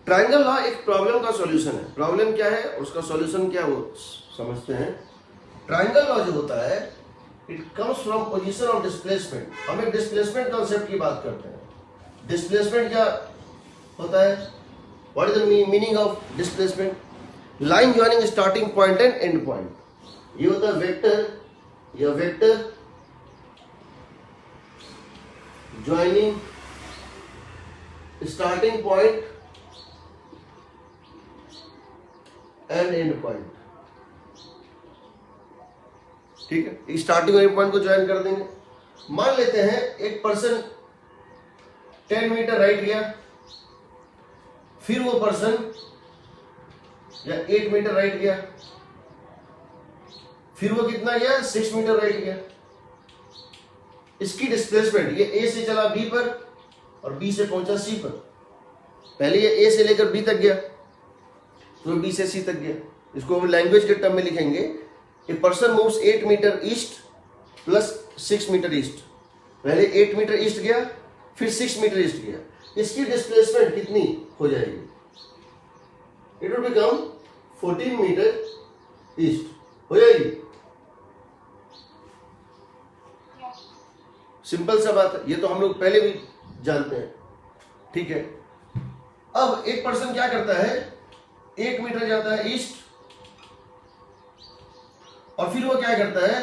Triangle law एक problem का solution है। प्रॉब्लम क्या है, उसका सॉल्यूशन क्या है वो समझते हैं। ट्रायंगल लॉ जो होता है it comes from position of displacement. हम एक डिस्प्लेसमेंट कॉन्सेप्ट की बात करते हैं। डिस्प्लेसमेंट क्या होता है, what is the meaning of displacement? Line joining starting point and and point. ये होता है वेक्टर या vector joining starting point and and point. ठीक है, स्टार्टिंग और एंड पॉइंट को ज्वाइन कर देंगे। मान लेते हैं एक पर्सन 10 मीटर राइट गया, फिर वो पर्सन या 8 मीटर राइट गया, फिर वो कितना गया 6 मीटर राइट गया। इसकी डिस्प्लेसमेंट, ये ए से चला बी पर और बी से पहुंचा सी पर। पहले ये ए से लेकर बी तक गया, तो बी से सी तक गया। इसको हम लैंग्वेज के टर्म में लिखेंगे, a person moves 8 metre east plus 6 metre east. पहले 8 मीटर ईस्ट गया, फिर 6 मीटर ईस्ट गया। इसकी डिस्प्लेसमेंट कितनी हो जाएगी? It will become 14 metre east हो जाएगी। सिंपल सा बात है, ये तो हम लोग पहले भी जानते हैं। ठीक है, अब एक पर्सन क्या करता है, 1 मीटर जाता है ईस्ट और फिर वो क्या करता है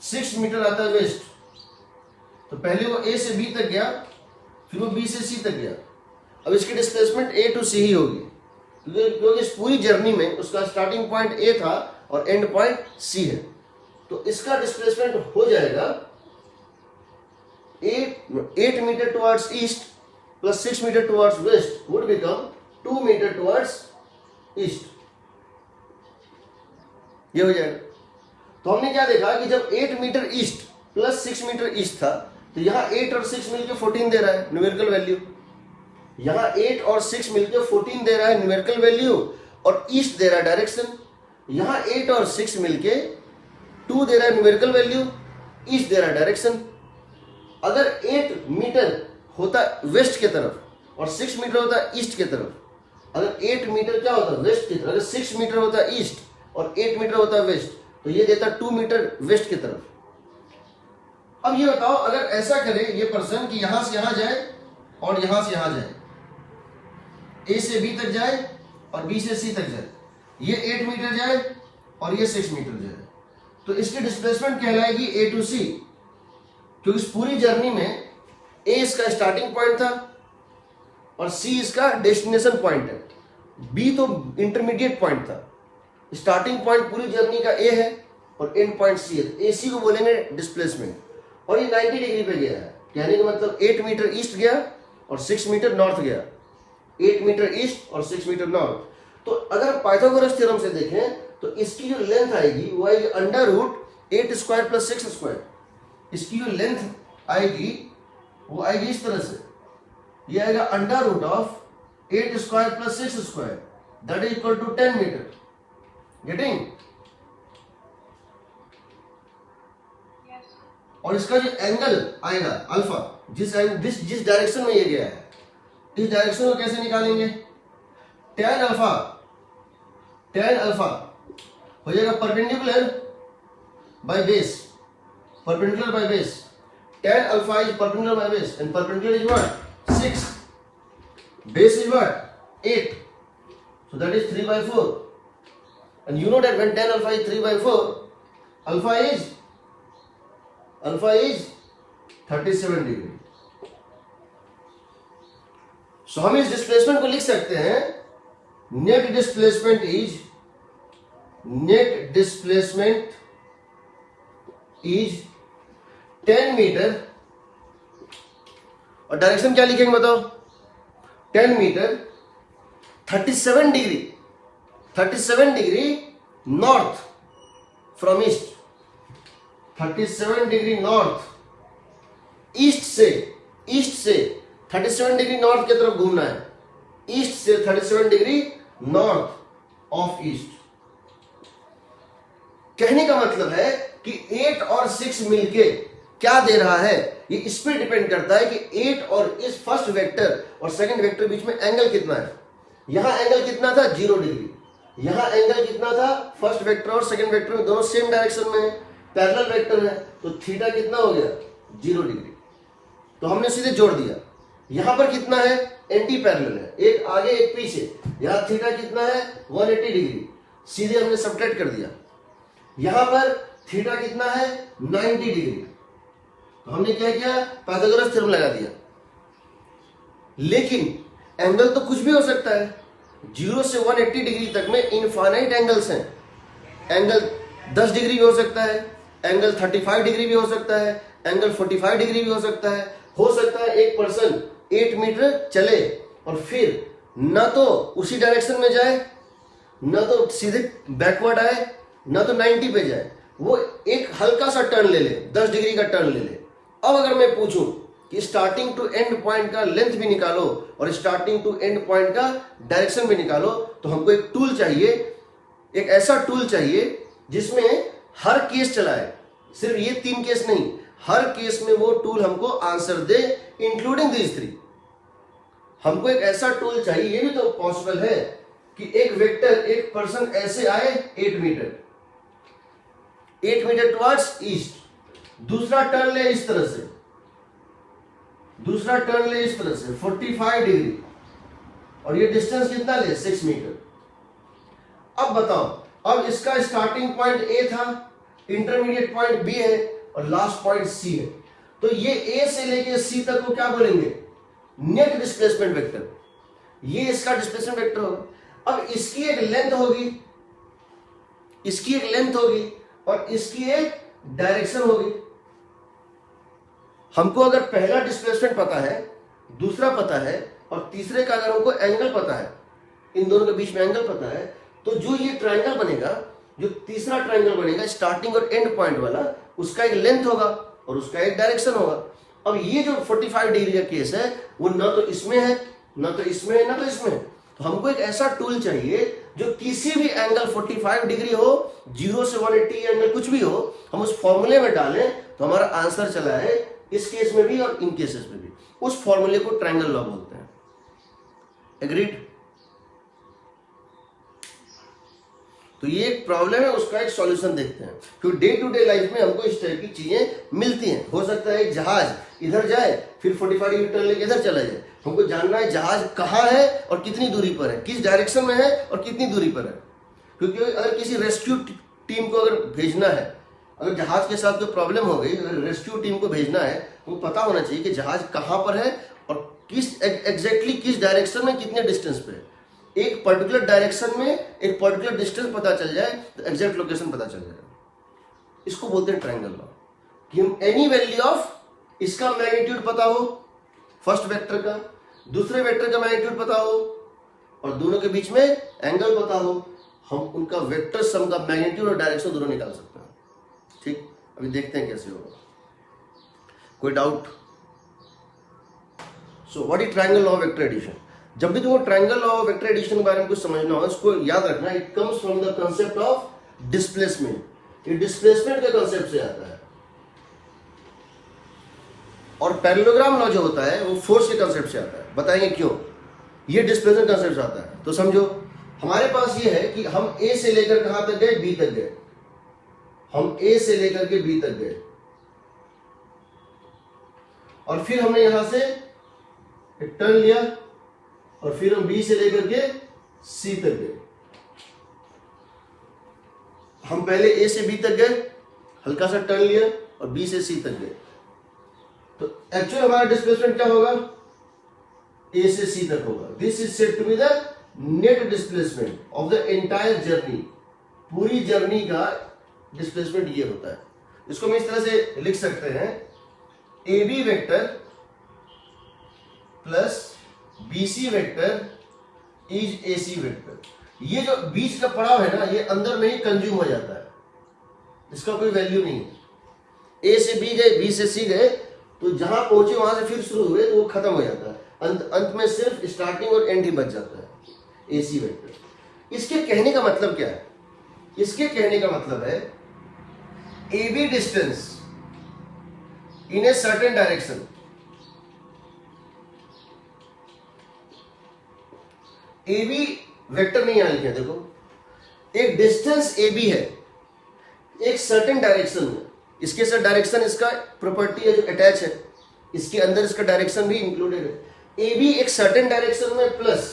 6 मीटर आता है वेस्ट। तो पहले वो ए से बी तक गया, फिर वो बी से सी तक गया। अब इसकी डिस्प्लेसमेंट ए टू सी ही होगी, क्योंकि इस पूरी जर्नी में उसका स्टार्टिंग पॉइंट ए था और एंड पॉइंट सी है। तो इसका डिस्प्लेसमेंट हो जाएगा 8 metre towards east plus 6 metre towards west would become 2 metre towards east. ये हो जाएगा। तो हमने क्या देखा कि जब 8 metre east plus 6 metre east था, तो यहां 8 और 6 मिलकर 14 दे रहा है न्यूमेरिकल वैल्यू। यहां 8 और 6 मिलकर 14 दे रहा है न्यूमेरिकल वैल्यू, और ईस्ट दे रहा है डायरेक्शन। यहां 8 और 6 मिलके 2 दे रहा है न्यूमेरिकल वैल्यू, ईस्ट दे रहा है डायरेक्शन। अगर 8 मीटर होता वेस्ट की तरफ और 6 मीटर होता ईस्ट की तरफ, अगर 8 मीटर क्या होता वेस्ट की तरफ, अगर 6 मीटर होता ईस्ट और 8 मीटर होता वेस्ट, तो ये देता 2 मीटर वेस्ट की तरफ। अब ये बताओ, अगर ऐसा करे ये पर्सन कि यहां से यहां जाए और यहां से यहां जाए, ए से बी तक जाए और बी से सी तक जाए, ये 8 मीटर जाए और ये 6 मीटर जाए, तो इसकी डिस्प्लेसमेंट कहलाएगी ए टू सी। क्योंकि इस पूरी जर्नी में ए इसका स्टार्टिंग पॉइंट था और सी इसका डेस्टिनेशन पॉइंट है। बी तो इंटरमीडिएट पॉइंट था। स्टार्टिंग पॉइंट पूरी जर्नी का ए है और एंड पॉइंट सी है। ए सी को बोलेंगे डिस्प्लेसमेंट। और ये 90 डिग्री पे गया है, कहने का मतलब 8 मीटर ईस्ट गया और 6 मीटर नॉर्थ गया। 8 मीटर ईस्ट और 6 मीटर नॉर्थ। तो अगर पाइथागोरस थ्योरम से देखें तो इसकी जो लेंथ आएगी वो आएगी under root 8 square plus 6 square. इसकी जो लेंथ आएगी वो आएगी इस तरह से, ये आएगा under root of 8 square plus 6 square, that is equal to 10 metre. Getting? और इसका जो एंगल आएगा अल्फा, जिस डायरेक्शन में ये गया है, इस डायरेक्शन को कैसे निकालेंगे? tan अल्फा हो जाएगा perpendicular by base, perpendicular by base. Tan alpha is perpendicular by base, and perpendicular is what? 6. Base is what? 8. So that is 3 by 4. And you know that when tan alpha is 3 by 4, alpha is 37 degree. So हम इस displacement को लिख सकते हैं, net displacement is 10 metre, और direction क्या लिखेंगे बताओ? 10 metre 37 degree north from east. 37 degree north east से 37 डिग्री नॉर्थ की तरफ घूमना है। ईस्ट से 37 डिग्री नॉर्थ ऑफ ईस्ट। कहने का मतलब है कि 8 और 6 मिलके क्या दे रहा है ये इस पे डिपेंड करता है कि 8 और इस फर्स्ट वेक्टर और सेकंड वेक्टर बीच में एंगल कितना है। यहां एंगल कितना था 0 डिग्री, यहां एंगल कितना था, फर्स्ट वेक्टर और सेकंड वेक्टर में दोनों सेम डायरेक्शन में है, पैरेलल वेक्टर है, तो थीटा कितना हो गया 0 डिग्री। तो हमने सीधे जोड़ दिया। यहां पर कितना है एंटी पैरेलल है, एक आगे एक पीछे, यहां थीटा कितना है 180 डिग्री, सीधे हमने सब्ट्रैक्ट कर दिया। यहां पर थीटा कितना है 90 डिग्री, तो हमने क्या किया पाइथागोरस थ्योरम लगा दिया। लेकिन एंगल तो कुछ भी हो सकता है, 0 से 180 डिग्री तक में इनफाइनाइट एंगल्स हैं। एंगल 10 डिग्री भी हो सकता है, एंगल 35 डिग्री भी हो सकता है, एंगल 45 डिग्री भी हो सकता है। हो सकता है एक पर्सन 8 मीटर चले और फिर ना तो उसी डायरेक्शन में जाए, ना तो सीधे बैकवर्ड आए, ना तो 90 पे जाए, वो एक हल्का सा टर्न ले ले, 10 डिग्री का टर्न ले ले। अब अगर मैं पूछूं कि स्टार्टिंग टू एंड पॉइंट का लेंथ भी निकालो और स्टार्टिंग टू एंड पॉइंट का डायरेक्शन भी निकालो, तो हमको एक टूल चाहिए, एक ऐसा टूल चाहिए जिसमें हर केस चलाए, सिर्फ ये 3 केस नहीं, हर केस में वो टूल हमको आंसर दे इंक्लूडिंग दीज 3। हमको एक ऐसा टूल चाहिए, ये भी तो पॉसिबल है कि एक वेक्टर, एक पर्सन ऐसे आए 8 मीटर टुवर्ड्स ईस्ट, दूसरा टर्न ले इस तरह से, दूसरा टर्न ले इस तरह से 45 डिग्री, और ये डिस्टेंस कितना ले 6 मीटर। अब बताओ, अब इसका स्टार्टिंग पॉइंट ए था, इंटरमीडिएट पॉइंट बी है और लास्ट पॉइंट सी है, तो ये ए से लेके सी तक को क्या बोलेंगे नेट डिस्प्लेसमेंट वेक्टर, ये इसका डिस्प्लेसमेंट वेक्टर होगा। अब इसकी एक लेंथ होगी, इसकी एक लेंथ होगी और इसकी एक डायरेक्शन होगी। हमको अगर पहला डिस्प्लेसमेंट पता है, दूसरा पता है और तीसरे का अगर हमको एंगल पता है, इन दोनों के बीच में एंगल पता है, तो जो ये ट्रायंगल बनेगा, जो तीसरा ट्रायंगल बनेगा स्टार्टिंग और एंड पॉइंट वाला, उसका एक लेंथ होगा और उसका एक डायरेक्शन होगा। अब ये जो 45 डिग्री का केस है वो ना तो इसमें है, ना तो इसमें है, ना तो इसमें है। तो हमको एक ऐसा टूल चाहिए जो किसी भी एंगल 45 डिग्री हो, 0 से 180 एंगल कुछ भी हो, हम उस फॉर्मूले में डालें तो हमारा आंसर चला है इस केस में भी और इन केसेस में भी। उस फॉर्मूले को ट्रायंगल लॉ बोलते हैं। एग्रीड? तो ये एक प्रॉब्लम है, उसका एक सॉल्यूशन देखते हैं। क्योंकि डे टू डे लाइफ में हमको इस टाइप की चीजें मिलती हैं। हो सकता है एक जहाज इधर जाए फिर 45 डिग्री टर्न लेके इधर चला जाए, हमको जानना है जहाज कहाँ है और कितनी दूरी पर है, किस डायरेक्शन में है और कितनी दूरी पर है। क्योंकि अगर किसी रेस्क्यू टीम को अगर भेजना है, अगर जहाज के साथ कोई प्रॉब्लम हो गई, अगर रेस्क्यू टीम को भेजना है, तो पता होना चाहिए कि जहाज कहाँ पर है और किस एग्जैक्टली किस डायरेक्शन में कितने डिस्टेंस पे है। एक पर्टिकुलर डायरेक्शन में एक पर्टिकुलर डिस्टेंस पता चल जाए तो एग्जैक्ट लोकेशन पता चल जाएगा। इसको बोलते हैं ट्रायंगल लॉ। कि हम एनी वैल्यू ऑफ, इसका मैग्नीट्यूड पता हो फर्स्ट वेक्टर का, दूसरे वेक्टर का मैग्नीट्यूड पता हो और दोनों के बीच में एंगल पता हो, हम उनका वेक्टर सम का मैग्नीट्यूड और डायरेक्शन दोनों निकाल सकते हैं। ठीक, अभी देखते हैं कैसे होगा। कोई doubt? So what is triangle law of vector addition? जब भी तुमको triangle law of vector addition के बारे में कुछ समझना हो, इसको याद रखना, it comes from the concept of displacement. ये डिस्प्लेसमेंट के कंसेप्ट से आता है। और पैरेललोग्राम लॉ जो होता है वो फोर्स के कंसेप्ट से आता है। बताएंगे क्यों ये डिस्प्लेसमेंट कंसेप्ट से आता है। तो समझो, हमारे पास ये है कि हम ए से लेकर कहां तक गए, बी तक गए। हम ए से लेकर के बी तक गए और फिर हमने यहां से एक टर्न लिया और फिर हम बी से लेकर के सी तक गए। हम पहले ए से बी तक गए, हल्का सा टर्न लिया और बी से सी तक गए। तो एक्चुअल हमारा डिस्प्लेसमेंट क्या होगा, ए से सी तक होगा। This is said to be the net displacement of the entire journey. पूरी जर्नी का डिस्प्लेसमेंट ये होता है। इसको हम इस तरह से लिख सकते हैं, A B vector plus BC vector is AC vector. ये जो बीच का पड़ाव है ना, ये अंदर में ही कंज्यूम हो जाता है, इसका कोई वैल्यू नहीं है। A से B गए, B से C गए, तो जहां पहुंचे वहां से फिर शुरू हुए तो वो खत्म हो जाता है। अंत में सिर्फ स्टार्टिंग और एंड ही बच जाता है, AC वेक्टर। इसके कहने का मतलब क्या है? इसके कहने का मतलब है AB distance in a certain direction. A B vector नहीं यहां लिखे, देखो एक डिस्टेंस ए बी है एक सर्टेन डायरेक्शन में, इसके साथ डायरेक्शन इसका प्रॉपर्टी है जो अटैच है, इसके अंदर इसका डायरेक्शन भी इंक्लूडेड है। ए बी एक सर्टेन डायरेक्शन में plus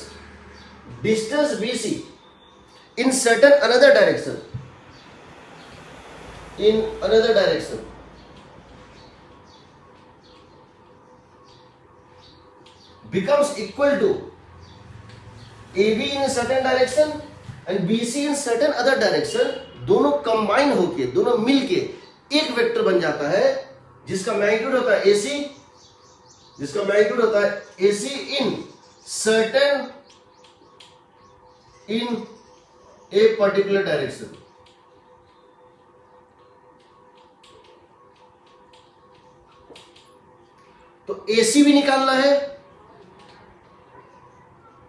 distance B C in certain another direction, in another direction becomes equal to AB in a certain direction and BC in certain other direction, दोनों combine होके दोनों मिलके एक vector बन जाता है जिसका मैग्नीट्यूड होता है AC, जिसका मैग्नीट्यूड होता है AC in certain in a particular direction. तो AC भी निकालना है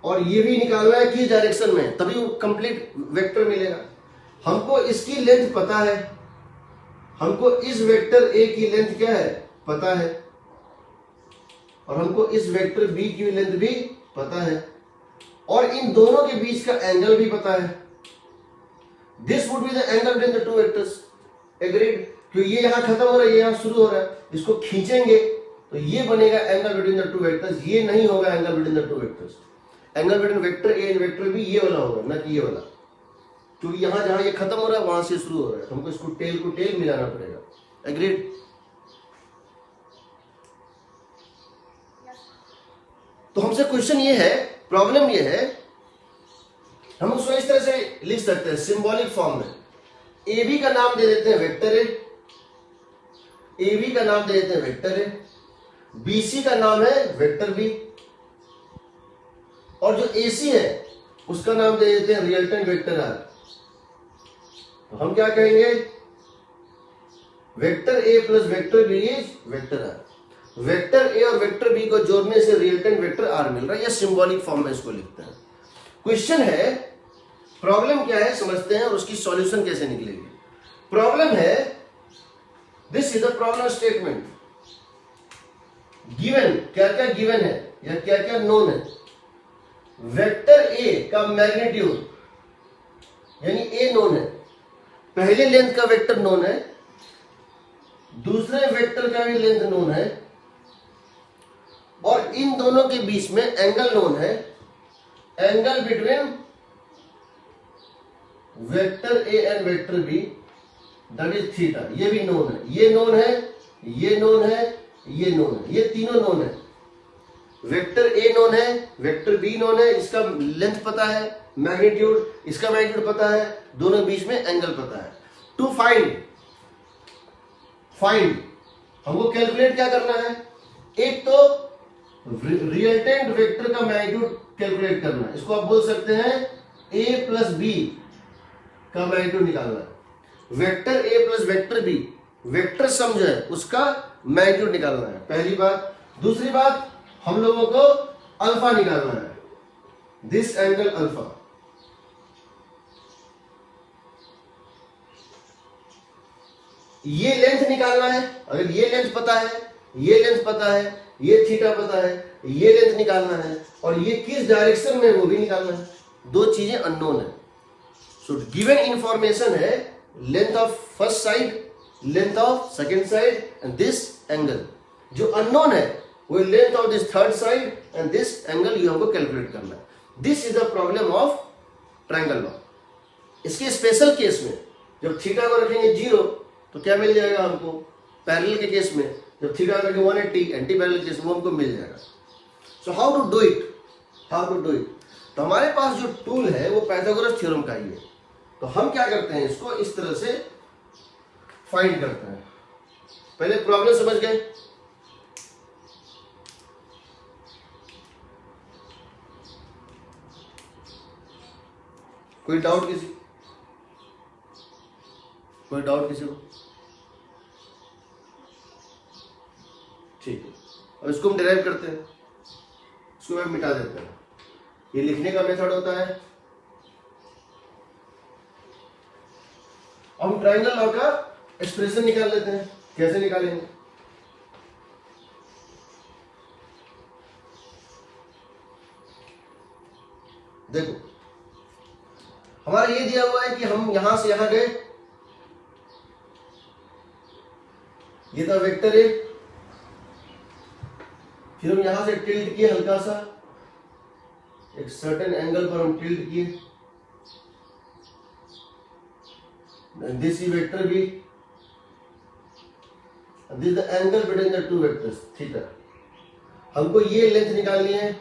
और ये भी निकालना है किस डायरेक्शन में, तभी वो कंप्लीट वेक्टर मिलेगा। हमको इसकी लेंथ पता है, हमको इस वेक्टर ए की लेंथ क्या है पता है, और हमको इस वेक्टर बी की लेंथ भी पता है, और इन दोनों के बीच का एंगल भी पता है। This would be the angle between the two vectors. Agreed? क्योंकि ये यहां खत्म हो रहा है, ये यहां शुरू हो रहा है, इसको खींचेंगे तो ये बनेगा angle between the two vectors, ये नहीं होगा angle between the two vectors. Angle between vector A and vector B ये वाला होगा, ना कि ये वाला, क्योंकि यहां जहां ये खत्म हो रहा है वहां से शुरू हो रहा है, तो हमको इसको टेल को टेल मिलाना पड़ेगा। एग्रीड? तो हमसे क्वेश्चन ये है, प्रॉब्लम ये है, हम उसको इस तरह से लिख सकते हैं सिंबॉलिक फॉर्म में। ए बी का नाम दे देते हैं वेक्टर ए, ए बी का नाम दे देते हैं वेक्टर ए, बी सी का नाम है वेक्टर बी, और जो AC है उसका नाम दे देते हैं रिजल्टेंट वेक्टर आर। तो हम क्या कहेंगे, vector A plus vector B is vector R. Vector A और वेक्टर B को जोड़ने से रिजल्टेंट वेक्टर आर मिल रहा है, या सिंबॉलिक फॉर्म में इसको लिखते हैं। क्वेश्चन है, प्रॉब्लम क्या है समझते हैं और उसकी सॉल्यूशन कैसे निकलेगी। प्रॉब्लम है, this is the problem statement. Given, क्या क्या गिवन है या क्या क्या नोन है। वेक्टर ए का मैग्नीट्यूड यानी ए नोन है, पहले लेंथ का वेक्टर नोन है, दूसरे वेक्टर का भी लेंथ नोन है, और इन दोनों के बीच में एंगल नोन है, angle between vector A and vector B that is theta, ये भी नोन है, ये नोन है, ये नोन है, ये नोन है, ये तीनों नोन है। वेक्टर ए नोन है, वेक्टर बी नोन है, इसका लेंथ पता है, मैग्नीट्यूड, इसका मैग्नीट्यूड पता है, दोनों बीच में एंगल पता है। टू फाइंड हमको कैलकुलेट क्या करना है, एक तो रिजल्टेंट वेक्टर का मैग्नीट्यूड कैलकुलेट करना है, इसको आप बोल सकते हैं ए प्लस बी का मैग्नीट्यूड निकालना है। Vector A plus vector B, vector sum जो है उसका मैग्नीट्यूड निकालना है, पहली बात। दूसरी बात, हम लोगों को अल्फा निकालना है, दिस एंगल अल्फा। ये लेंथ निकालना है, अगर ये लेंथ पता है, ये लेंथ पता है, ये थीटा पता है, ये लेंथ निकालना है, और ये किस डायरेक्शन में वो भी निकालना है। दो चीजें अननोन है। सो गिवन इंफॉर्मेशन है length of first side, length of second side and this angle. जो अननोन है वो length of this third side and this angle, ये हमको कैलकुलेट करना है। This is the problem of triangle law. इसके special case में जब थीटा को रखेंगे 0 तो क्या मिल जाएगा हमको, पैरेलल के केस में जब थीटा को रखेंगे 180, एंटी पैरेलल केस में वो हमको मिल जाएगा। So how to do it, how to do it. तो हमारे पास जो टूल है वो पाइथागोरस थ्योरम का ही है। तो हम क्या करते हैं, इसको इस तरह से फाइंड करते हैं। पहले प्रॉब्लम समझ गए, कोई डाउट किसी, कोई डाउट किसी को? ठीक है, अब इसको हम डिराइव करते हैं, इसको हम मिटा देते हैं। ये लिखने का मेथड होता है। हम ट्रायंगल लॉ का एक्सप्रेशन निकाल लेते हैं। कैसे निकालेंगे, देखो हमारा ये दिया हुआ है कि हम यहां से यहां गए, ये था वेक्टर ए, फिर हम यहां से टिल्ट किए हल्का सा, एक सर्टेन एंगल पर हम टिल्ट किए, this is vector B, this is the angle between the two vectors theta. हमको ये लेंथ निकालनी है,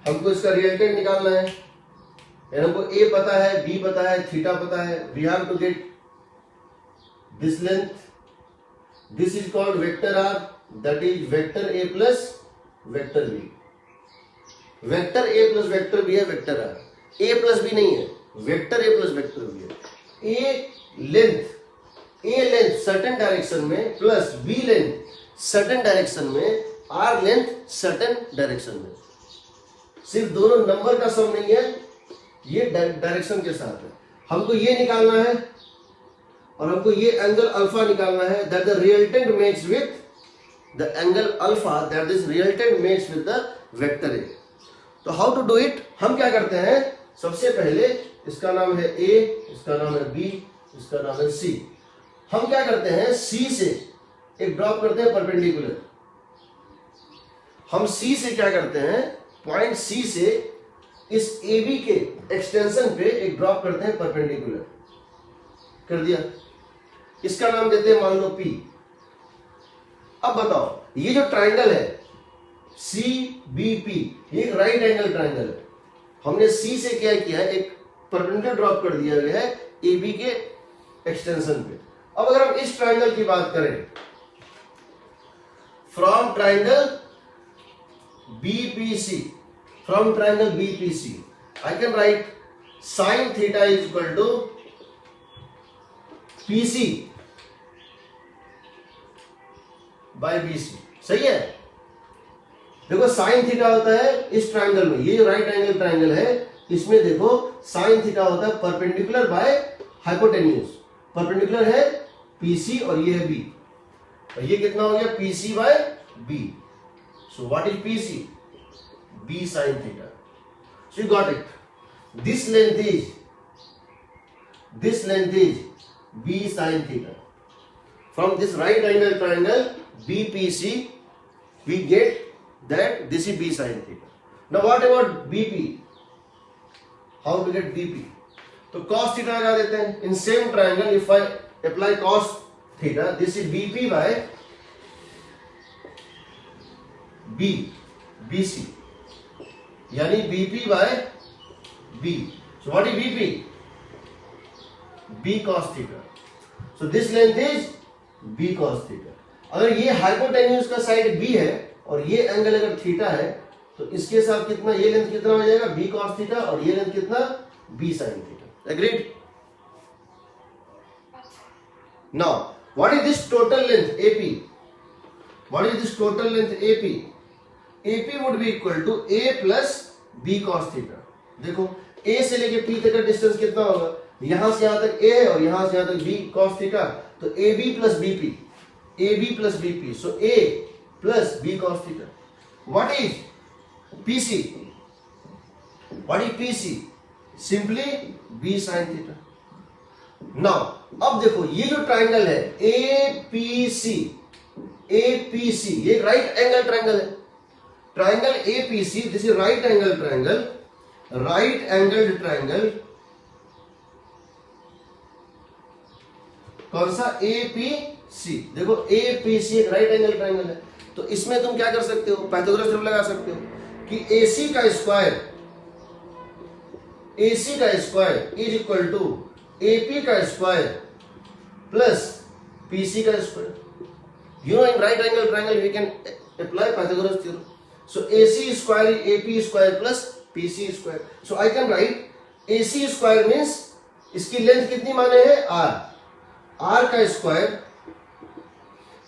हमको इसका रिजल्टेंट निकालना है, हमको ए पता है, बी पता है, थीटा पता है, we have to get this length, this is called vector R, that is vector A plus vector B. Vector A plus vector B है vector R, A plus B नहीं है, vector A plus vector B है। A length certain direction में plus B length certain direction में, R length certain direction में। सिर्फ दोनों number का सम नहीं है, ये डायरेक्शन के साथ है। हमको ये निकालना है और हमको ये एंगल अल्फा निकालना है, that the resultant makes with the angle alpha, that is resultant makes with the vector A. तो हाउ टू डू इट, हम क्या करते हैं, सबसे पहले इसका नाम है ए, इसका नाम है बी, इसका नाम है सी। हम क्या करते हैं, सी से एक ड्रॉप करते हैं परपेंडिकुलर। हम सी से क्या करते हैं, पॉइंट सी से इस ए बी के एक्सटेंशन पे एक ड्रॉप करते हैं परपेंडिकुलर, कर दिया, इसका नाम देते हैं मान लो पी। अब बताओ ये जो ट्राइंगल है सी बी पी, ये एक राइट एंगल ट्राइंगल है। हमने सी से क्या किया है, एक परपेंडिकुलर ड्रॉप कर दिया गया है ए बी के एक्सटेंशन पे। अब अगर हम इस ट्राइंगल की बात करें, from triangle BPC, from triangle BPC I can write sine theta is equal to PC by BC. सही है, देखो साइन थीटा होता है इस ट्राइंगल में, ये राइट एंगल ट्राइंगल है, इसमें देखो साइन थीटा होता है परपेंडिकुलर बाय हाइपोटेन्यूज। परपेंडिकुलर है पीसी और ये है बी, और ये कितना हो गया PC by B. So what is PC, B sine theta. So you got it, this length is B sine theta. From this right angle triangle BPC we get that this is B sin theta. Now what about BP? How to get BP? तो cos theta लगा देते हैं। In same triangle if I apply cos theta, this is BP by B, BC, यानी BP by B. So what is BP? B cos theta. So this length is B cos theta. अगर ये hypotenuse का side B है और ये angle अगर theta है, तो इसके साथ कितना, ये लेंथ कितना हो जाएगा बी कॉस थीटा, और ये लेंथ कितना B sine theta. Agreed? Now what is this total length AP, what is this total length AP? AP would be equal to A plus B cos theta. देखो A से लेके P तक का distance कितना होगा, यहां से यहां तक ए है और यहां से यहां तक बी कॉस थीटा, तो A B plus BP, AB plus BP, so A plus B cos theta. What is PC? What is PC? Simply B sin theta. Now, अब देखो ये जो ट्राइंगल है APC, APC ये राइट एंगल ट्राइंगल है। Triangle APC, this is right angle triangle, right angled triangle, कौन सा APC। देखो APC एक राइट एंगल ट्राइंगल है, तो इसमें तुम क्या कर सकते हो, पाइथागोरस थ्योरम लगा सकते हो कि AC का square is equal to AP का स्क्वायर प्लस PC का square. You know in right angle triangle we can apply Pythagoras theorem. So AC square is AP square plus PC square. So I can write AC square means इसकी लेंथ कितनी माने हैं R, R का square,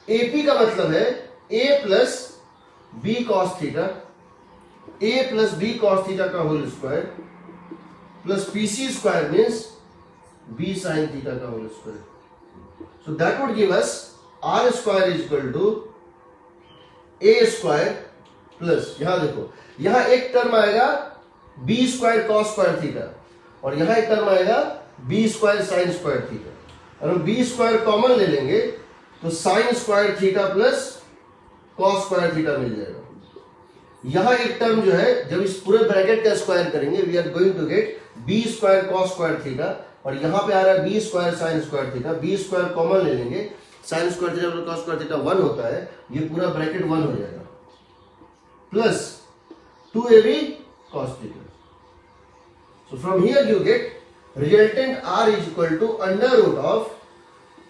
AP का मतलब है A plus B cos theta, A plus B cos theta का whole square plus PC square means B sine theta का whole square. So that would give us R square is equal to A square plus, यहां देखो यहां एक term आएगा B square cos square theta, और यहां एक टर्म आएगा B square sine square theta. और हम बी स्क्वायर कॉमन ले लेंगे तो sine square theta plus cos square theta मिल जाएगा। यहां एक टर्म जो है, जब इस पूरे ब्रैकेट का स्क्वायर करेंगे, we are going to get B square cos square theta, और यहां पे आ रहा है B square sine square theta. B square common ले लेंगे, sine square theta plus cos square theta 1 होता है, ये पूरा ब्रैकेट 1 हो जाएगा, plus 2ab cos theta. So from here you get resultant r is equal to under root of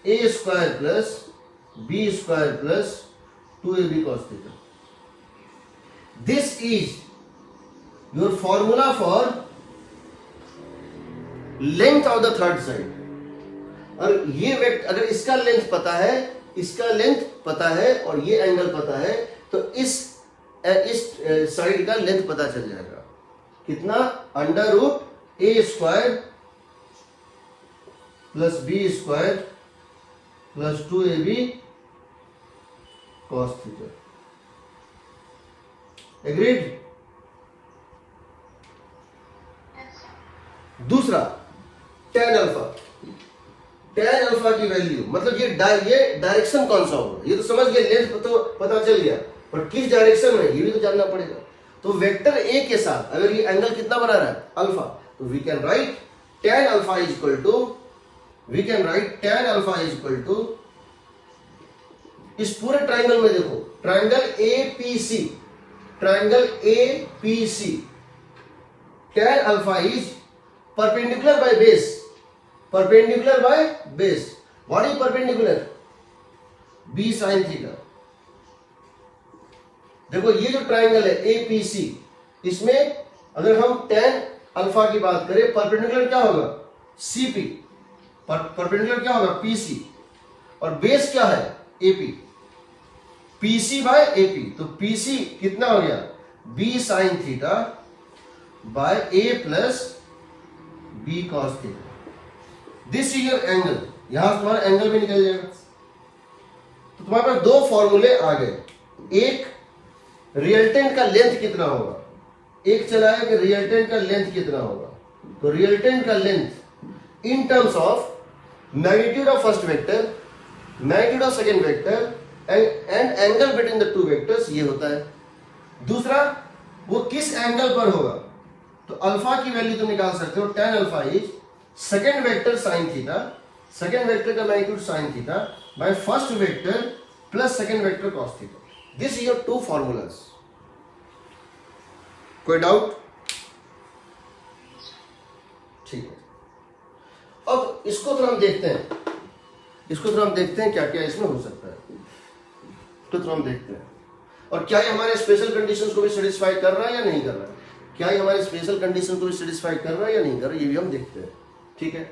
a square plus b square plus 2ab cos theta. This is your formula for length of the third side. और ये वेक्ट, अगर इसका length पता है, इसका length पता है और ये एंगल पता है, तो इस साइड का लेंथ पता चल जाएगा। कितना? Under root A square plus B square plus 2ab cos theta. Agreed? दूसरा tan अल्फा। tan अल्फा की वैल्यू, मतलब ये डायरेक्शन कौन सा होगा, ये तो समझ गए, लेंथ तो पता चल गया, पर किस डायरेक्शन में ये भी तो जानना पड़ेगा। तो वेक्टर ए के साथ अगर ये एंगल कितना बना रहा है, अल्फा, तो we can write tan alpha is equal to, we can write tan alpha is equal to, इस पूरे ट्राइंगल में देखो, triangle APC, triangle APC, tan alpha is perpendicular by base, perpendicular by base. What is perpendicular? B sine theta. देखो ये जो triangle है APC, इसमें अगर हम tan अल्फा की बात करें, परपेंडिकुलर क्या होगा? सीपी, परपेंडिकुलर क्या होगा? पीसी, और बेस क्या है? AP, PC by AP. तो पीसी कितना हो गया? B sine theta by A plus B cos theta. This is your angle. यहां से तुम्हारा एंगल भी निकल जाएगा। तो तुम्हारे पास दो फॉर्मूले आ गए, एक रिजल्टेंट का लेंथ कितना होगा, एक चला है कि रिजल्टेंट का लेंथ कितना होगा। तो रिजल्टेंट का length in terms of magnitude of first vector, magnitude of second vector and angle between the two vectors, ये होता है। दूसरा, वो किस एंगल पर होगा, तो अल्फा की वैल्यू तुम निकाल सकते हो, tan alpha is second vector sine theta, second vector का magnitude sine theta by first vector plus second vector cos theta. This is your two formulas. कोई डाउट? ठीक है, अब इसको थोड़ा हम देखते हैं, इसको थोड़ा हम देखते हैं क्या क्या इसमें हो सकता है, तो थोड़ा हम देखते हैं। और क्या ये हमारे स्पेशल कंडीशंस को भी सेटिस्फाई कर रहा है या नहीं कर रहा है, क्या ये हमारे स्पेशल कंडीशन को भी सेटिस्फाई कर रहा है या नहीं कर रहा है, ये भी हम देखते हैं। ठीक है,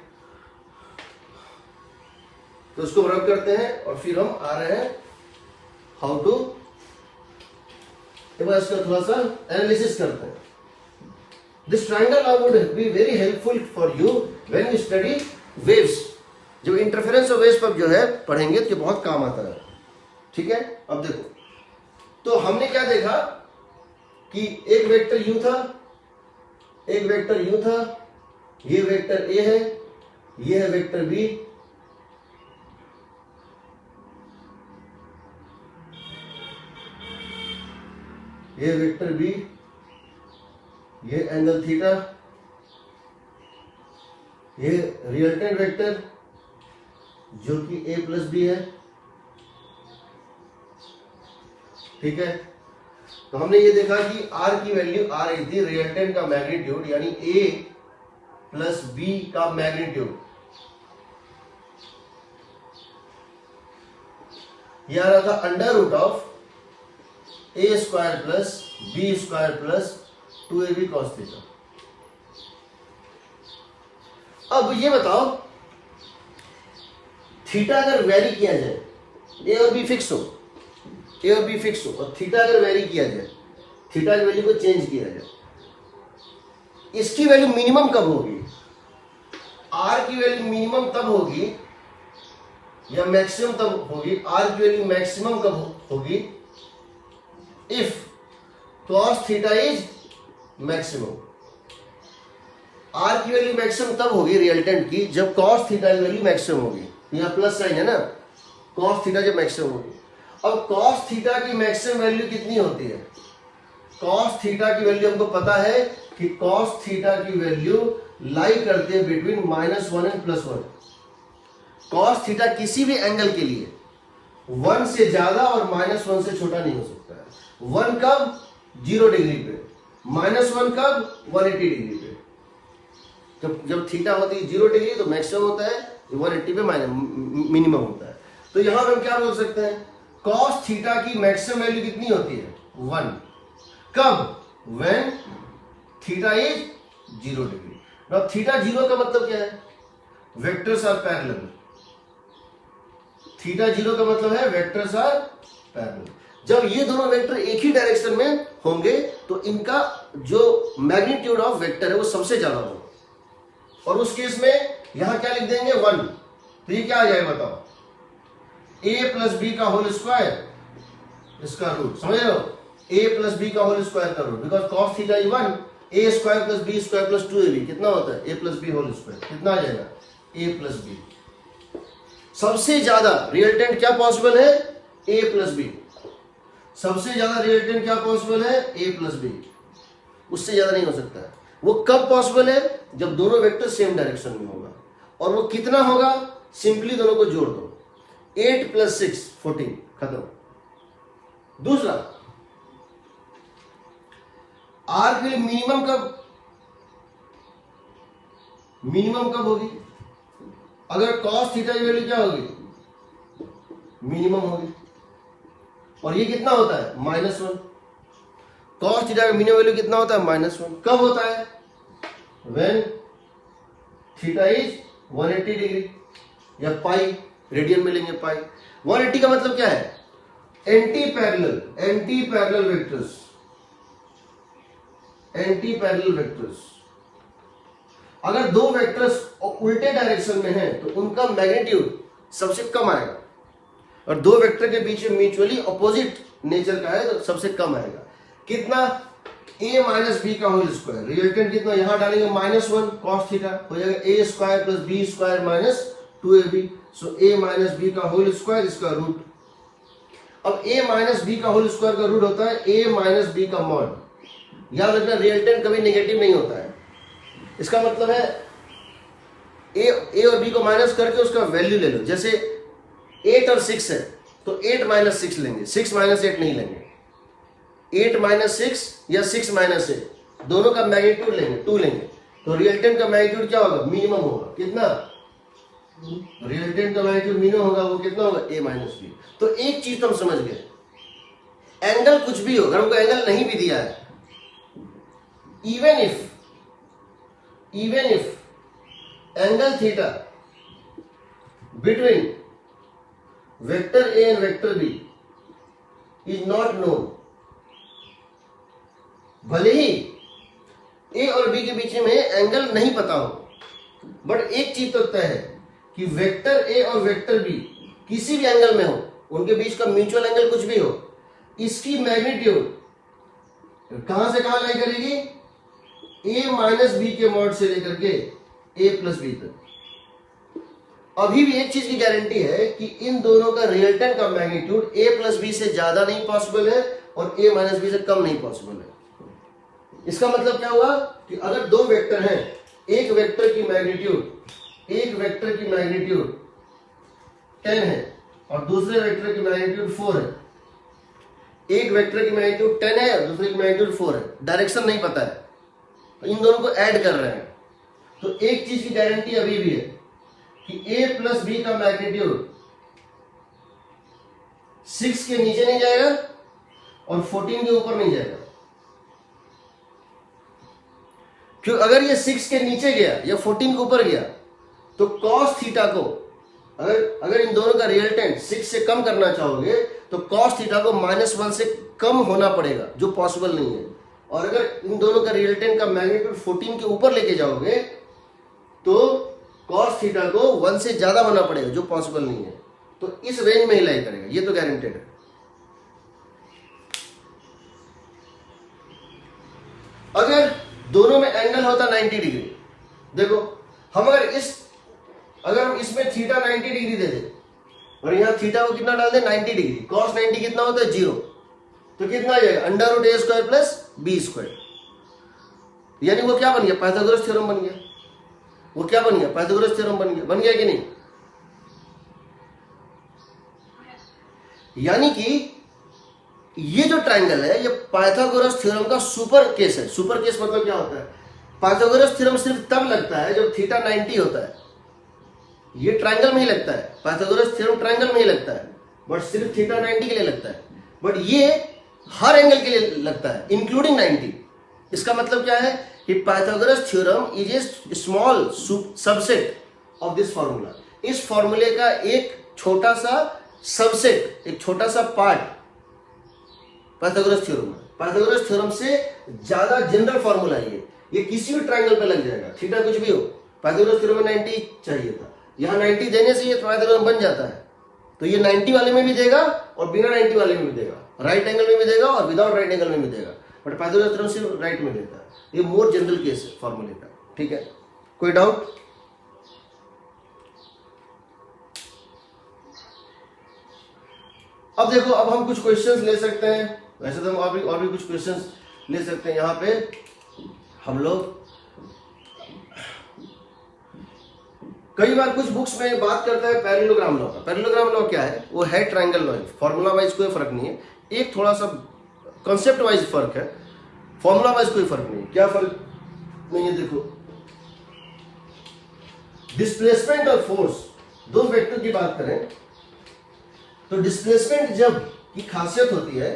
तो इसको रब करते हैं और फिर हम आ रहे हैं हाउ टू, इसका थोड़ा सा एनालिसिस करते हैं। This triangle would be very helpful for you when you study waves. जब इंटरफेरेंस ऑफ वेव्स पर जो है पढ़ेंगे तो बहुत काम आता है। ठीक है, अब देखो, तो हमने क्या देखा कि एक वेक्टर यू था, एक वेक्टर यू था, ये वेक्टर ए है, ये है वेक्टर बी, ये वेक्टर बी, ये एंगल थीटा, ये रिजल्टेंट वेक्टर जो कि ए प्लस बी है। ठीक है, तो हमने ये देखा कि आर की value, R is the resultant का मैग्नीट्यूड, यानी ए प्लस बी का मैग्नीट्यूड। यह आ रहा था under root of A square plus B square plus 2ab cos theta. अब ये बताओ, थीटा अगर वेरी किया जाए, ए और बी फिक्स हो, ए और बी फिक्स हो, और थीटा अगर वेरी किया जाए, थीटा की वैल्यू को चेंज किया जाए, इसकी वैल्यू मिनिमम कब होगी? आर की वैल्यू मिनिमम तब होगी या मैक्सिमम तब होगी, आर की वैल्यू मैक्सिमम कब होगी? If cos theta is maximum. R की वैल्यू मैक्सिमम तब होगी रिजल्टेंट की जब कॉस थीटा की वैल्यू मैक्सिमम होगी। यहाँ प्लस साइन है ना, कॉस थीटा जब मैक्सिमम होगी। अब कॉस थीटा की मैक्सिमम वैल्यू कितनी होती है? कॉस थीटा की वैल्यू हमको पता है कि कॉस थीटा की वैल्यू लाई करती है बिटवीन -1 एंड +1। कॉस थीटा किसी भी एंगल के लिए 1 से ज्यादा और -1 से छोटा नहीं हो सकता है। 1 कब? 0 डिग्री पे, -1 कब? 180 डिग्री पे। जब थीटा होती है 0 डिग्री तो मैक्सिमम होता है, 180 पे मिनिमम होता है। तो यहां पर हम क्या बोल सकते हैं? कॉस थीटा की मैक्सिमम वैल्यू कितनी होती है? 1। कब? When theta is 0 degree. Now theta 0 का मतलब क्या है? Vectors are parallel. थीटा 0 का मतलब है वेक्टर्स आर पैरेलल। जब ये दोनों वेक्टर एक ही डायरेक्शन में होंगे तो इनका जो मैग्नीट्यूड ऑफ वेक्टर है वो सबसे ज्यादा होगा। और उस केस में यहां क्या लिख देंगे? 1। तो ये क्या आ जाएगा बताओ? a प्लस बी का होल स्क्वायर, इसका रूट। समझ रहे हो? a प्लस बी का होल स्क्वायर का root, because cos theta is 1। a square plus B square plus 2ab कितना होता है? a plus B whole square. कितना आ जाएगा? a plus B. सबसे ज्यादा रिजल्टेंट क्या पॉसिबल है? a plus B. सबसे ज्यादा रिजल्टेंट क्या पॉसिबल है? a plus B. उससे ज्यादा नहीं हो सकता है। वो कब पॉसिबल है? जब दोनों वेक्टर सेम डायरेक्शन में होगा। और वो कितना होगा? सिंपली दोनों को जोड़ दो, 8 + 6 14, खत्म। दूसरा, आर के लिए मिनिमम कब होगी? अगर कॉस थीटा की वैल्यू क्या होगी? मिनिमम होगी। और ये कितना होता है? -1। कॉस थीटा का मिनिमम वैल्यू कितना होता है? -1। कब होता है? व्हेन थीटा इज 180 डिग्री, या पाई, रेडियन में लेंगे पाई। 180 का मतलब क्या है? Anti parallel vectors. अगर दो वेक्टर्स उल्टे डायरेक्शन में हैं तो उनका मैग्नीट्यूड सबसे कम आएगा, और दो वेक्टर के बीच में म्यूचुअली अपोजिट नेचर का है तो सबसे कम आएगा। कितना? a माइनस बी का होल स्क्वायर। रिजल्टेंट कितना? यहां डालेंगे -1 कॉस थीटा, हो जाएगा a square plus B square minus 2ab। So a minus B का होल स्क्वायर, इसका रूट। अब a माइनस बी का होल स्क्वायर का रूट होता है a माइनस बी का मॉड। याद रखना, रिजल्टेंट कभी नेगेटिव नहीं होता है। इसका मतलब है a और b को माइनस करके उसका वैल्यू ले लो। जैसे 8 और 6 है तो 8 - 6 लेंगे, 6 - 8 नहीं लेंगे। 8 - 6 या 6 - 8 दोनों का मैग्नीट्यूड लेंगे, 2 लेंगे। तो रिजल्टेंट का मैग्नीट्यूड क्या होगा? मिनिमम होगा। कितना? रिजल्टेंट का मैग्नीट्यूड मिनिमम होगा, वो कितना होगा? a minus B. तो एक चीज तो हम समझ गए, एंगल कुछ भी हो, अगर हमको एंगल नहीं भी दिया है, even if angle theta between vector a and vector b is not known, भले ही a और b के बीच में एंगल नहीं पता हो, बट एक चीज तो तय है कि वेक्टर a और वेक्टर b किसी भी एंगल में हो, उनके बीच का म्यूचुअल एंगल कुछ भी हो, इसकी मैग्नीट्यूड कहां से कहां लाई करेगी? a माइनस बी के मॉड से लेकर के a प्लस बी तक। अभी भी एक चीज की गारंटी है कि इन दोनों का रिजल्टेंट का मैग्नीट्यूड a प्लस बी से ज्यादा नहीं पॉसिबल है और a माइनस बी से कम नहीं पॉसिबल है। इसका मतलब क्या हुआ कि अगर दो वेक्टर हैं, एक वेक्टर की मैग्नीट्यूड 10 है और दूसरे वेक्टर की मैग्नीट्यूड 4 है। एक वेक्टर की मैग्नीट्यूड 10 है और दूसरे की मैग्नीट्यूड 4 है, डायरेक्शन नहीं पता है, तो इन दोनों को ऐड कर रहे हैं। तो एक चीज की गारंटी अभी भी है कि a प्लस बी का मैग्नीट्यूड 6 के नीचे नहीं जाएगा और 14 के ऊपर नहीं जाएगा। क्यों? अगर ये 6 के नीचे गया या 14 के ऊपर गया तो कॉस थीटा को, अगर इन दोनों का रिजल्टेंट 6 से कम करना चाहोगे तो कॉस थीटा को -1 से कम होना पड़ेगा, जो पॉसिबल नहीं है। और अगर इन दोनों का रिजल्टेंट का मैग्नीट्यूड 14 के ऊपर लेके जाओगे तो कॉस थीटा को 1 से ज्यादा होना पड़ेगा, जो पॉसिबल नहीं है। तो इस रेंज में ही लाई करेगा, ये तो गारंटेड है। अगर दोनों में एंगल होता 90 डिग्री देखो हम अगर हम इसमें थीटा 90 डिग्री दे दे और यहाँ थीटा को कितना डाल दे 90 डिग्री, कॉस 90 कितना होता है 0, तो कितना आ जाएगा √a² प्लस b²। यानी वो क्या बन गया, पाइथागोरस थ्योरम बन गया। वो क्या बन गया, पाइथागोरस थ्योरम बन गया कि नहीं। यानी कि ये जो ट्रायंगल है ये पाइथागोरस थ्योरम का सुपर केस है। सुपर केस मतलब क्या होता है, पाइथागोरस थ्योरम सिर्फ तब लगता है जब थीटा 90 होता है। ये ट्रायंगल में ही लगता है, पाइथागोरस थ्योरम ट्रायंगल में ही लगता है, बट सिर्फ थीटा 90 के लिए लगता है। बट ये हर एंगल के लिए लगता है इंक्लूडिंग 90। इसका मतलब क्या है कि Pythagoras theorem is a small subset of this formula. इस फॉर्मूले का एक छोटा सा सबसेट, एक छोटा सा पार्ट पाइथागोरस थ्योरम है। पाइथागोरस थ्योरम से ज्यादा जनरल फॉर्मूला है ये किसी भी ट्रायंगल पे लग जाएगा, थीटा कुछ भी हो। पाइथागोरस थ्योरम में 90 चाहिए था, यहाँ 90 देने से ये पाइथागोरस बन जाता है। तो ये 90 वाले में भी देगा और बिना 90 वाले में भी देगा, राइट एंगल में भी देगा और विदाउट राइट एंगल में भी देगा। बट पाइथागोरस थ्योरम सिर्फ राइट में देता है। ये मोर जनरल केस है फॉर्मूले का। ठीक है, कोई डाउट। अब देखो, अब हम कुछ क्वेश्चंस ले सकते हैं। वैसे तो हम और भी कुछ क्वेश्चंस ले सकते हैं। यहाँ पे हम लोग कई बार कुछ बुक्स में बात करता है पैरेललोग्राम लॉ का। पैरेललोग्राम लॉ क्या है, वो है ट्रायंगल लॉ। फॉर्मूला वाइज कोई फर्क नहीं है, एक थोड़ा सा कॉन्सेप्ट वाइज फर्क है, फॉर्मूला वाइज कोई फर्क नहीं है। क्या फर्क नहीं है, देखो डिस्प्लेसमेंट और फोर्स, दो वेक्टर की बात करें तो डिस्प्लेसमेंट जब की खासियत होती है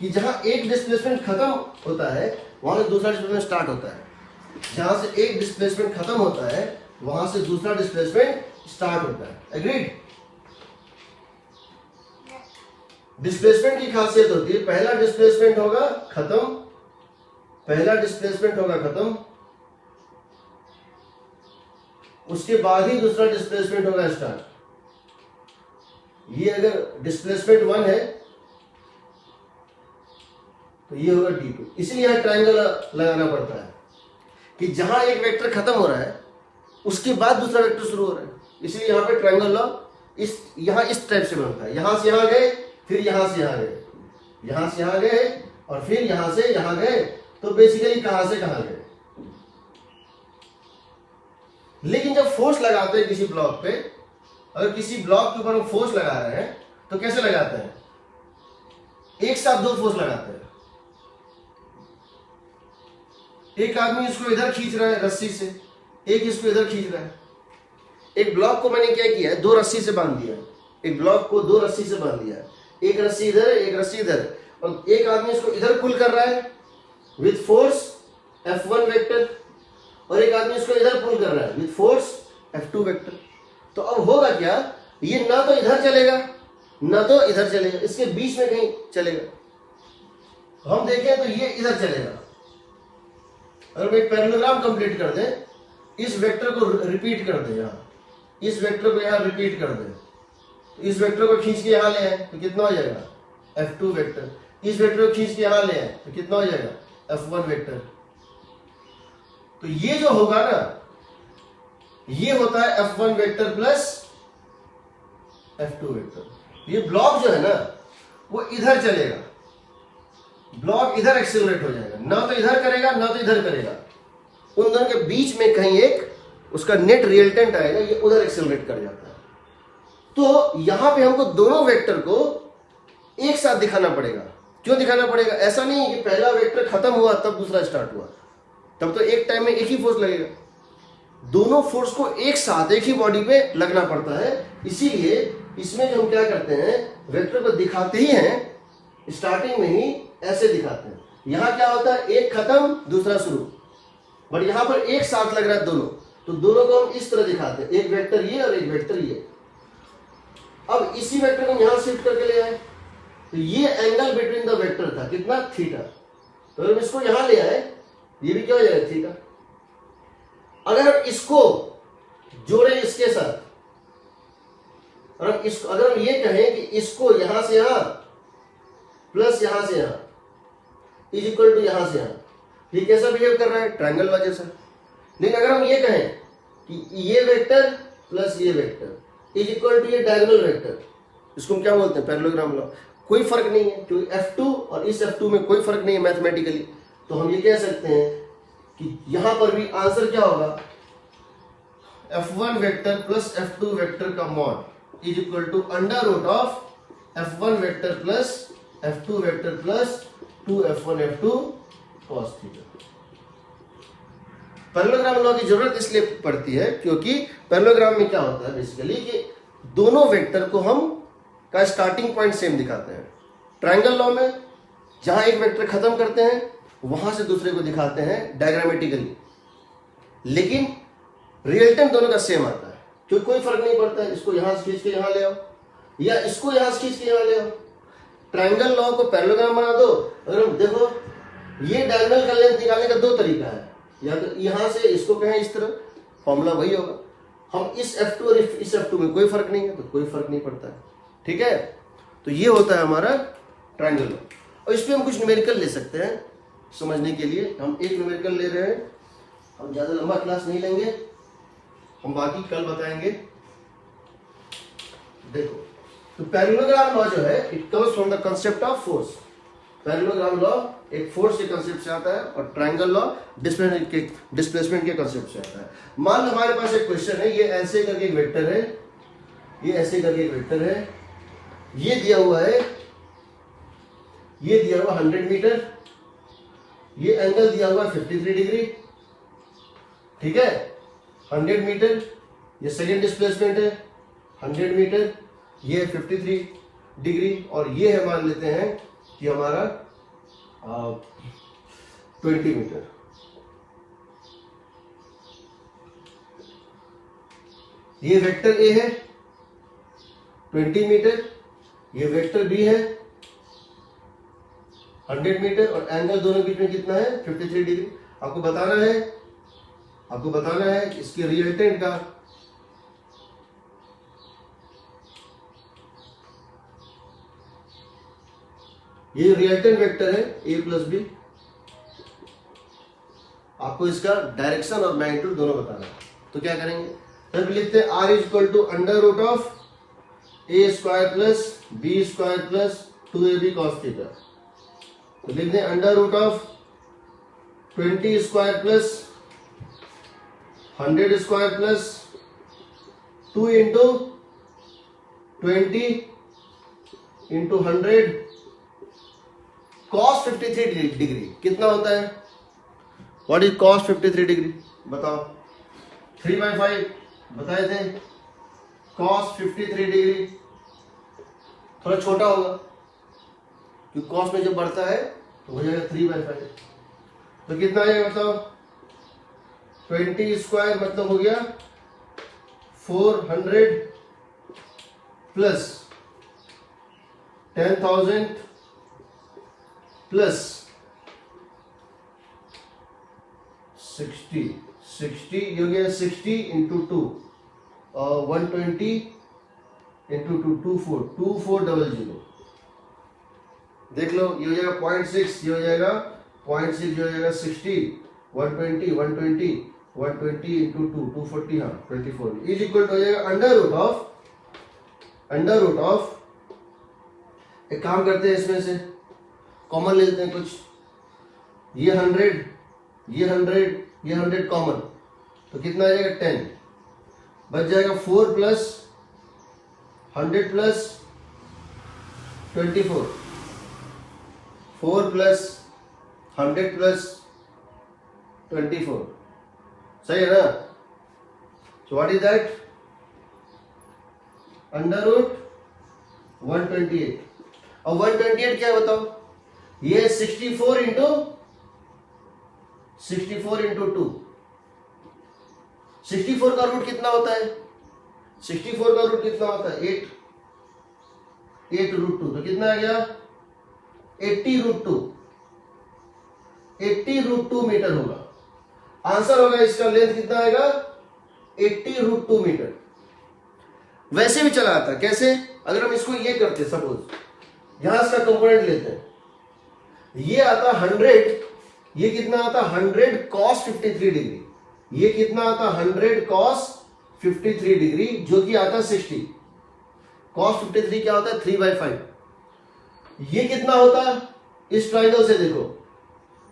कि जहां एक डिस्प्लेसमेंट खत्म होता है वहां से दूसरा डिस्प्लेसमेंट स्टार्ट होता है। जहां से एक डिस्प्लेसमेंट खत्म होता है वहां से दूसरा डिस्प्लेसमेंट स्टार्ट होता है। एग्रीड। डिस्प्लेसमेंट की खासियत होती है, पहला डिस्प्लेसमेंट होगा खत्म, पहला डिस्प्लेसमेंट होगा खत्म, उसके बाद ही दूसरा डिस्प्लेसमेंट होगा स्टार्ट। ये अगर डिस्प्लेसमेंट 1 है तो ये होगा d2। इसलिए यहां ट्रायंगल लगाना पड़ता है कि जहां एक वेक्टर खत्म हो रहा है उसके बाद दूसरा वेक्टर शुरू हो रहा है। इसलिए यहां पे ट्रायंगल लॉ यहां इस टाइप से बनता है। यहां से यहां गए, फिर यहां से यहां गए, यहां से यहां गए और फिर यहां से यहां गए, तो बेसिकली कहां से कहां गए। लेकिन जब फोर्स लगाते हैं किसी ब्लॉक पे, अगर किसी ब्लॉक के ऊपर हम फोर्स लगा रहे हैं तो कैसे लगाते हैं, एक साथ दो फोर्स लगाते हैं। एक आदमी इसको इधर खींच रहा है रस्सी से, एक इसको इधर खींच रहा है। एक ब्लॉक को मैंने क्या किया है, दो रस्सी से बांध दिया है। एक ब्लॉक को दो रस्सी से बांध दिया है, एक रस्सी इधर एक रस्सी इधर, और एक आदमी इसको इधर पुल कर रहा है विथ फोर्स F1 वेक्टर, और एक आदमी इसको इधर पुल कर रहा है विथ फोर्स F2 वेक्टर। तो अब होगा क्या, ये ना तो इधर चलेगा ना तो इधर चलेगा, इसके बीच में कहीं चलेगा। हम देखें तो ये इधर चलेगा। अगर मैं एक पैरेललोग्राम कंप्लीट कर दें, इस वेक्टर को रिपीट कर दें, यहाँ इस वेक्टर को यहाँ रिपीट कर दें, तो इस वेक्टर को खींच के यहाँ ले आए तो कितना हो जाएगा F2 वेक्टर। इस वेक्टर को खींच के यहाँ ले आए तो कितना हो जाएगा F1 वेक्टर। तो ये जो होगा ना, ये होता है F1 vector plus F2 vector. ये ब्लॉक जो है ना वो इधर चलेगा, ब्लॉक इधर एक्सेलरेट हो जाएगा, ना तो इधर करेगा ना तो इधर करेगा। उन दोनों के बीच में कहीं एक उसका नेट रिजल्टेंट आएगा, ये उधर एक्सेलरेट कर जाता है। तो यहां पे हमको दोनों वेक्टर को एक साथ दिखाना पड़ेगा। क्यों दिखाना पड़ेगा, ऐसा नहीं है कि पहला वेक्टर खत्म हुआ तब दूसरा स्टार्ट हुआ, तब तो एक टाइम में एक ही फोर्स लगेगा। दोनों फोर्स को एक साथ एक ही बॉडी पे लगना पड़ता है। इसीलिए इसमें जो हम क्या करते हैं, वेक्टर को दिखाते ही हैं स्टार्टिंग में ही ऐसे दिखाते हैं। यहां क्या होता है, एक खत्म दूसरा शुरू, बट यहां पर एक साथ लग रहा है दोनों, तो दोनों को हम इस तरह दिखाते हैं, एक वेक्टर ये और एक वेक्टर ये। अब इसी वेक्टर को यहां शिफ्ट करके ले आए तो ये एंगल बिटवीन द वेक्टर था कितना, थीटा। तो अगर इसको यहां ले आए, ये भी क्या हो जाएगा, थीटा। अगर हम इसको जोड़े इसके साथ, और अगर हम ये कहें कि इसको यहां से यहां प्लस यहां से यहां इज इक्वल टू यहां से यहां, ये कैसा बिहेव कर रहा है, ट्रायंगल लॉ जैसा। लेकिन अगर हम ये कहें कि ये वेक्टर प्लस ये वेक्टर इज इक्वल टू ये डायगोनल वेक्टर, इसको हम क्या बोलते हैं, पैरेललोग्राम लॉ, कोई फर्क नहीं है क्योंकि F2 और इस F2 में कोई फर्क नहीं है मैथमेटिकली, तो हम ये कह सकते हैं कि यहां पर भी आंसर क्या होगा, F1 vector plus F2 vector का mod is equal to under root of F1 vector plus F2 vector plus 2F1 F2 cos theta. Parallelogram law की जरूरत इसलिए पड़ती है क्योंकि पैरेललोग्राम में क्या होता है बेसिकली कि दोनों वेक्टर को हम का स्टार्टिंग पॉइंट सेम दिखाते हैं। ट्रायंगल लॉ में जहां एक वेक्टर खत्म करते हैं वहां से दूसरे को दिखाते हैं डायग्रामेटिकली, लेकिन रिजल्टेंट दोनों का सेम आता है क्योंकि कोई फर्क नहीं पड़ता है, इसको यहां से खींच के यहां ले आओ या इसको यहां से खींच के यहां ले आओ। ट्रायंगल लॉ को पैरेललोग्राम बना दो। अगर हम देखो ये डायगोनल का लेंथ निकालने का दो तरीका है, या तो यहां से इसको कहें इस तरह, फॉर्मूला वही होगा। हम इस F2 और इस F2 में कोई फर्क नहीं है तो कोई फर्क नहीं पड़ता है, ठीक है। तो ये होता है हमारा ट्रायंगल लॉ, और इस पे हम कुछ न्यूमेरिकल ले सकते हैं समझने के लिए। हम एक न्यूमेरिकल ले रहे हैं, हम ज्यादा लंबा क्लास नहीं लेंगे, हम बाकी कल बताएंगे। देखो, तो पैरेललोग्राम लॉ जो है it comes from the concept of force. Parallelogram law एक फोर्स के कांसेप्ट से आता है और ट्रायंगल लॉ डिस्प्लेसमेंट के कांसेप्ट से आता है। मान लो हमारे पास एक क्वेश्चन है, ये ऐसे करके एक वेक्टर है, ये ऐसे करके एक वेक्टर है, ये दिया हुआ है, ये दिया हुआ 100 मीटर, ये एंगल दिया हुआ 53 डिग्री, ठीक है। 100 मीटर ये सेकेंड डिस्प्लेसमेंट है, 100 मीटर ये 53 डिग्री, और ये है मान लेते हैं कि हमारा 20 मीटर। ये वेक्टर ए है 20 मीटर, ये वेक्टर बी है 100 मीटर, और एंगल दोनों बीच में कितना है 53 डिग्री। आपको बताना है कि इसके रिजल्टेंट का ये रिजल्टेंट वेक्टर है ए प्लस बी, आपको इसका डायरेक्शन और मैग्नीट्यूड दोनों बताना है। तो क्या करेंगे, तब लिखते हैं r is equal to under root of A square plus B square plus 2ab cos theta. तो लिख दें under root of 20 square plus 100 square plus 2 into 20 into 100 cos 53 degree कितना होता है, व्हाट इज cos 53 डिग्री बताओ। 3/5 बताए थे। cos 53 degree थोड़ा छोटा होगा क्योंकि cos में जब बढ़ता है तो हो जाएगा 3/5। तो कितना आएगा बताओ, 20 स्क्वायर मतलब हो गया 400 प्लस 10,000 प्लस 60 ये हो गया 60 इंटू 2 और 120 इंटू 2 2400। देख लो ये हो जाएगा 0.6, ये हो जाएगा 0.6, ये हो जाएगा 60 120 इंटू 2 240, हाँ 24 इज इक्वल टू हो जाएगा अंडर रूट ऑफ एक काम करते हैं, इसमें से कॉमन ले लेते हैं कुछ, ये 100 कॉमन, तो कितना आ जाएगा 10, बच जाएगा 4 प्लस 100 प्लस 24, 4 प्लस 100 प्लस 24, सही है ना। So what is that, under root 128, और 128 क्या है बताओ, ये 64 इंटू 2, 64 का रूट कितना होता है, 64 का रूट कितना होता है 8 रूट 2, तो कितना आ गया 80 रूट 2 मीटर होगा। आंसर होगा इसका लेंथ कितना आएगा 80 रूट 2 मीटर। वैसे भी चला आता, कैसे, अगर हम इसको ये करते सपोज यहां इसका कंपोनेंट लेते हैं, ये आता 100, ये कितना आता 100 cos 53 डिग्री, ये कितना आता 100 cos 53 डिग्री, जो कि आता 60। cos 53 क्या होता है 3/5। ये कितना होता है इस ट्राइंगल से देखो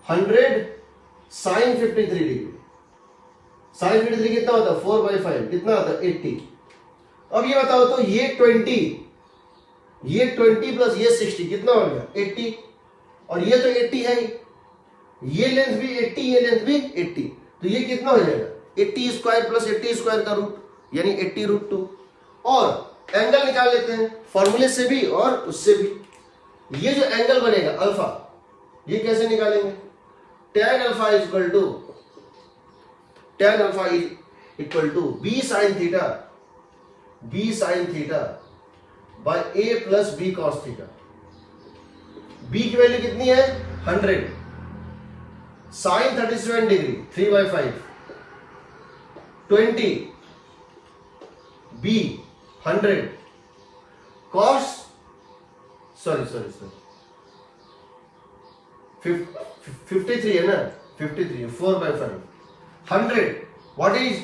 100 sin 53 डिग्री। sin 53 कितना होता है 4/5, कितना आता है 80। अब ये बताओ तो ये 20 प्लस ये 60 कितना हो गया 80, और ये तो 80 है ही, ये लेंथ भी 80, ये लेंथ भी 80, तो ये कितना हो जाएगा 80 स्क्वायर प्लस 80 स्क्वायर का रूट, यानी 80√2। और एंगल निकाल लेते हैं फॉर्मूले से भी और उससे भी। ये जो एंगल बनेगा अल्फा, ये कैसे निकालेंगे, tan alpha equal to B sine theta by A plus B cos theta. B की वैल्यू कितनी है 100, साइन 37 डिग्री 3/5, 20 बी 100 कॉस 53 है ना, 53 4/5, 100 व्हाट इज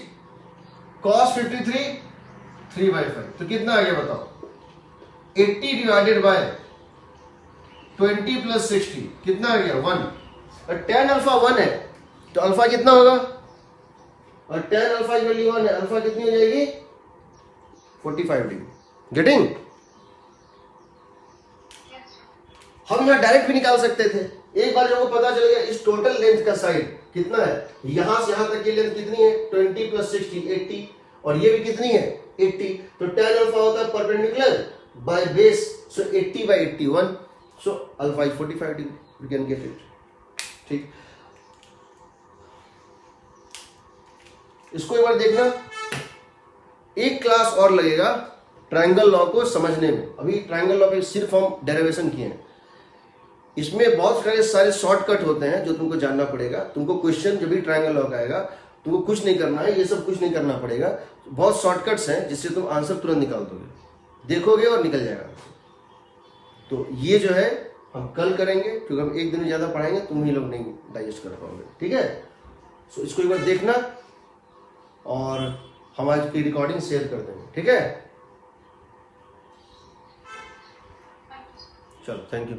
cos 53 3/5, तो कितना आ गया बताओ 80 डिवाइडेड बाय 20 प्लस 60 कितना आ गया 1। और tan अल्फा 1 है तो अल्फा कितना होगा, और tan अल्फा की वैल्यू 1 है, अल्फा कितनी हो जाएगी 45 डिग्री। गेटिंग? हम यहां डायरेक्ट भी निकाल सकते थे, एक बार जब वो पता चल गया इस टोटल लेंथ का साइड कितना है, यहां से यहां तक की लेंथ कितनी है 20 प्लस 60 80, और ये भी कितनी है 80, तो tan अल्फा होता है perpendicular by base, so 80/81, so alpha is 45 degree, we can get it. ठीक, इसको एक बार देखना, एक क्लास और लगेगा ट्रायंगल लॉ को समझने में। अभी ट्रायंगल लॉ पे सिर्फ हम डेरिवेशन किए हैं, इसमें बहुत सारे शॉर्टकट होते हैं जो तुमको जानना पड़ेगा। तुमको क्वेश्चन जब भी ट्रायंगल लॉ का आएगा तुमको कुछ नहीं करना है, ये सब कुछ नहीं करना पड़ेगा, बहुत शॉर्टकट्स हैं जिससे तुम आंसर तुरंत निकाल दोगे, देखोगे और निकल जाएगा। तो ये जो है हम कल करेंगे, क्योंकि हम एक दिन ज्यादा पढ़ाएंगे, तुम ही लोग नहीं डाइजेस्ट कर पाओगे। ठीक है, सो इसको एक बार देखना और हमारी की रिकॉर्डिंग शेयर कर देंगे। ठीक है, चलो थैंक यू।